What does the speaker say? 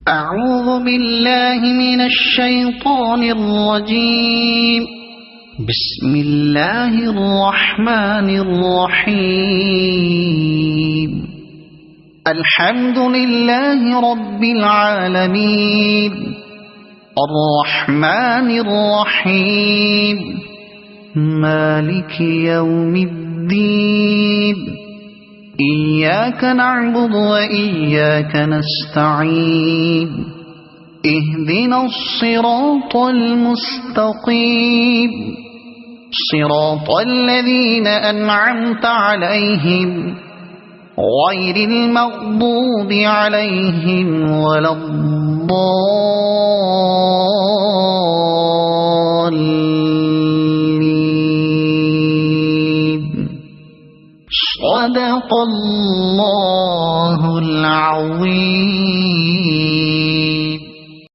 أعوذ بالله من الشيطان الرجيم. بسم الله الرحمن الرحيم. الحمد لله رب العالمين الرحمن الرحيم مالك يوم الدين إياك نعبد وإياك نستعين اهدنا الصراط المستقيم صراط الذين أنعمت عليهم غير المغضوب عليهم ولا الضالين. صدق الله العظيم.